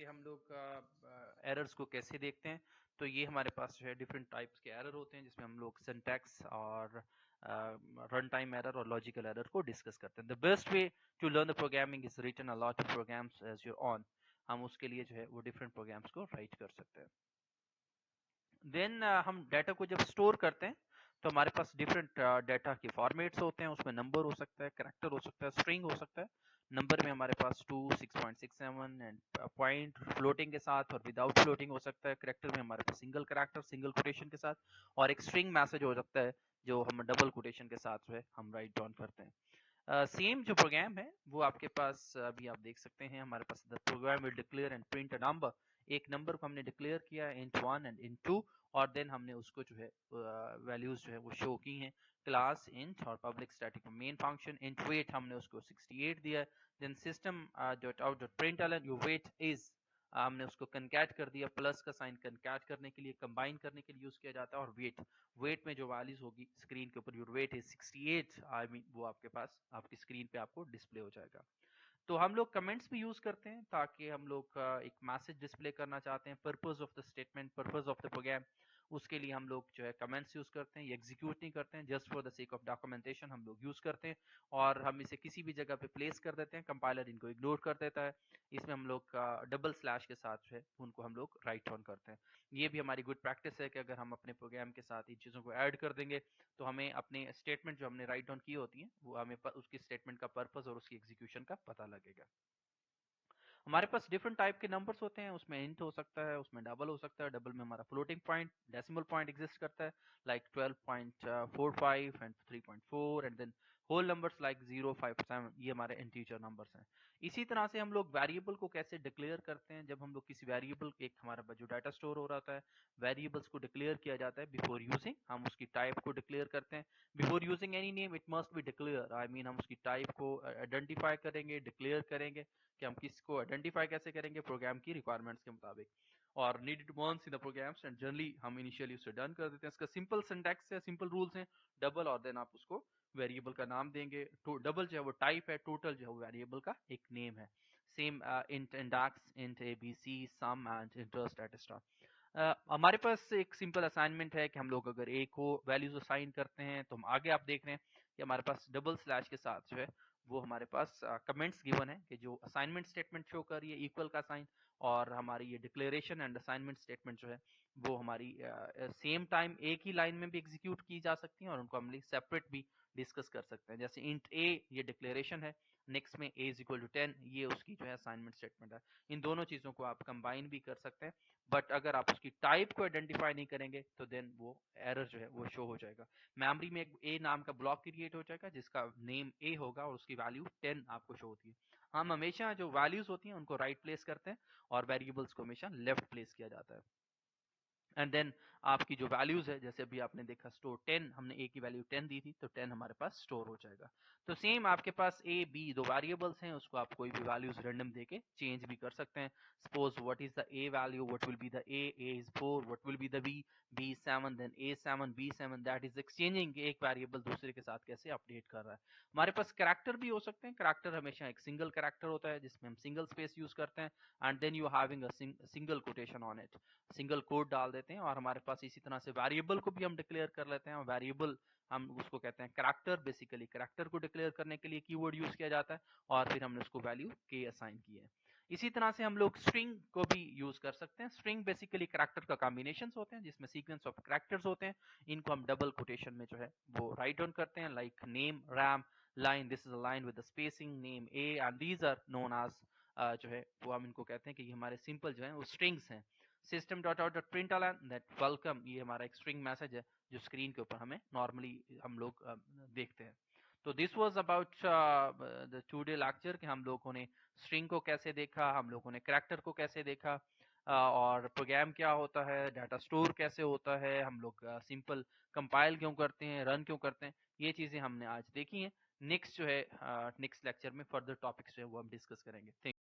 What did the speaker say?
कि हम लोग एरर्स को कैसे देखते हैं। तो ये हमारे पास जो है डिफरेंट टाइप्स के एरर होते हैं, जिसमें हम लोग सिंटैक्स और रन टाइम एरर और लॉजिकल एरर को डिस्कस करते हैं। The best way to learn the programming is written a lot of programs as your own. हम उसके लिए जो है वो डिफरेंट प्रोग्राम्स को राइट कर सकते हैं। देन हम डाटा को जब स्टोर करते हैं तो हमारे पास डिफरेंट डाटा के फॉर्मेट्स होते हैं। उसमें नंबर हो सकता है, कैरेक्टर हो सकता है, स्ट्रिंग हो सकता है। नंबर में हमारे पास 2, 6.67 एंड पॉइंट फ्लोटिंग के साथ और विदाउट फ्लोटिंग हो सकता है। कैरेक्टर में हमारे पास सिंगल कैरेक्टर सिंगल कोटेशन के साथ, और एक स्ट्रिंग मैसेज हो सकता है जो हम डबल कोटेशन के साथ जो है हम राइट डाउन करते हैं। सेम जो प्रोग्राम है वो आपके पास अभी आप देख सकते हैं। हमारे पास the program will declare and print a number. एक नंबर को हमने डिक्लेयर किया int1 एंड int2, और देन हमने उसको जो है वैल्यूज जो है वो शो की हैं। क्लास int और public static main function int weight हमने उसको 68 दिया। Then system dot out dot println your weight is, हमने उसको कंकैट कर दिया। प्लस का साइन कंकैट करने के लिए, कंबाइन करने के लिए यूज किया जाता है। और वेट में जो वैल्यूज होगी स्क्रीन के ऊपर, your weight is 68, I mean वो आपके पास आपकी स्क्रीन पे आपको डिस्प्ले हो जाएगा। तो हम लोग कमेंट्स भी यूज करते हैं ताकि हम लोग एक मैसेज डिस्प्ले करना चाहते हैं, purpose of the statement, purpose of the program, उसके लिए हम लोग जो है कमेंट्स यूज करते हैं। ये एग्जीक्यूट नहीं करते हैं, just for the sake of documentation हम लोग यूज करते हैं। और हम इसे किसी भी जगह पे प्लेस कर देते हैं, कंपाइलर इनको इग्नोर कर देता है। इसमें हम लोग डबल स्लैश के साथ जो है उनको हम लोग राइट ऑन करते हैं। ये भी हमारी गुड प्रैक्टिस है कि अगर हम अपने प्रोग्राम के साथ इन चीज़ों को ऐड कर देंगे तो हमें अपने स्टेटमेंट जो हमने राइट डाउन की होती हैं वो हमें उसकी स्टेटमेंट का पर्पस और उसकी एग्जीक्यूशन का पता लगेगा। हमारे पास डिफरेंट टाइप के नंबर्स होते हैं। उसमें इंट हो सकता है, उसमें डबल हो सकता है। डबल में हमारा floating point, decimal point exist करता है, like 12.45 and 3.4, and then whole numbers like 0, 5, 7, ये हमारे इंटीजर नंबर्स हैं। इसी तरह से हम लोग वेरिएबल को कैसे डिक्लेयर करते हैं। जब हम लोग किसी वेरिएबल, एक हमारा जो डाटा स्टोर हो रहा है, वेरिएबल्स को डिक्लेयर किया जाता है बिफोर यूजिंग, हम उसकी टाइप को डिक्लेयर करते हैं। Before using any name it must be declare, I mean हम उसकी टाइप को आइडेंटिफाई करेंगे, डिक्लेयर करेंगे कि हम किसको आइडेंटिफाई कैसे करेंगे प्रोग्राम की रिक्वायरमेंट्स के मुताबिक। और needed once in the programs and generally हम इनिशियली उसे डन कर देते हैं। इसका सिंपल सिंटैक्स है, सिंपल रूल्स हैं। डबल और देन आप उसको वेरिएबल का नाम देंगे। डबल जो है वो टाइप है, टोटल जो है वो वेरिएबल का एक नेम है। Same int index, int ABC, sum and interest etcetera. हमारे पास एक सिंपल असाइनमेंट है कि हम लोग अगर ए को वैल्यूज असाइन करते हैं तो हम आगे आप देख रहे हैं कि हमारे पास डबल स्लैश के साथ जो है वो हमारे पास कमेंट्स गिवन है कि जो असाइनमेंट स्टेटमेंट शो कर रही है इक्वल का साइन, और हमारी ये डिक्लेरेशन एंड असाइनमेंट स्टेटमेंट जो है वो हमारी सेम टाइम एक ही लाइन में भी एग्जीक्यूट की जा सकती हैं, और उनको हम सेपरेट भी डिस्कस कर सकते हैं। जैसे इंट ए ये डिक्लेरेशन है, नेक्स्ट में ए इज इक्वल टू 10 ये उसकी जो है असाइनमेंट स्टेटमेंट है। इन दोनों चीजों को आप कंबाइन भी कर सकते हैं, बट अगर आप उसकी टाइप को आइडेंटिफाई नहीं करेंगे तो देन वो एरर जो है वो शो हो जाएगा। मेमोरी में एक ए नाम का ब्लॉक क्रिएट हो जाएगा जिसका नेम ए होगा और उसकी वैल्यू 10 आपको शो होती है। हम हमेशा जो वैल्यूज होती हैं उनको राइट प्लेस करते हैं और वेरिएबल्स को हमेशा लेफ्ट प्लेस किया जाता है। एंड देन आपकी जो वैल्यूज है, जैसे अभी आपने देखा स्टोर 10, हमने ए की वैल्यू 10 दी थी तो 10 हमारे पास स्टोर हो जाएगा। तो सेम आपके पास ए बी दो वेरिएबल्स हैं, उसको आप कोई भी वैल्यूज रैंडम देके चेंज भी कर सकते हैं। Suppose what is the A value, what will be the A is 4, what will be the B 7, then A 7 B 7, that is exchanging एक वेरिएबल दूसरे के साथ कैसे अपडेट कर रहा है। हमारे पास कैरेक्टर भी हो सकते हैं। कैरेक्टर हमेशा एक सिंगल कैरेक्टर होता है जिसमें हम सिंगल स्पेस यूज करते हैं, and then you having a single quotation on it, single quote डाल देते हैं। और हमारे पास इसी तरह से वेरिएबल को भी हम डिक्लेयर कर लेते हैं। वेरिएबल हम उसको कहते हैं कैरेक्टर। बेसिकली कैरेक्टर को डिक्लेयर करने के लिए कीवर्ड यूज किया जाता है और फिर हमने उसको वैल्यू के असाइन की है। इसी तरह से हम लोग स्ट्रिंग को भी यूज कर सकते हैं। स्ट्रिंग बेसिकली कैरेक्टर का कॉम्बिनेशन होते हैं जिसमें सीक्वेंस ऑफ कैरेक्टर्स होते हैं। इनको हम डबल कोटेशन में जो है वो राइट डाउन करते हैं, like name ram line, this is a line with the spacing name A, and these are known as जो है वो हम इनको कहते हैं कि ये हमारे सिंपल जो है वो स्ट्रिंग्स हैं। System dot out dot println that welcome, ये हमारा एक स्ट्रिंग मैसेज है जो स्क्रीन के ऊपर हमें नॉर्मली हम लोग देखते हैं। तो this was about the today lecture कि हम लोगों ने स्ट्रिंग को कैसे देखा, हम लोगों ने कैरेक्टर को कैसे देखा, और प्रोग्राम क्या होता है, डाटा स्टोर कैसे होता है, हम लोग सिंपल कंपाइल क्यों करते हैं, रन क्यों करते हैं, ये चीजें हमने आज देखी हैं। नेक्स्ट जो है नेक्स्ट लेक्चर में फर्दर टॉपिक्स जो है वो हम डिस्कस करेंगे। थैंक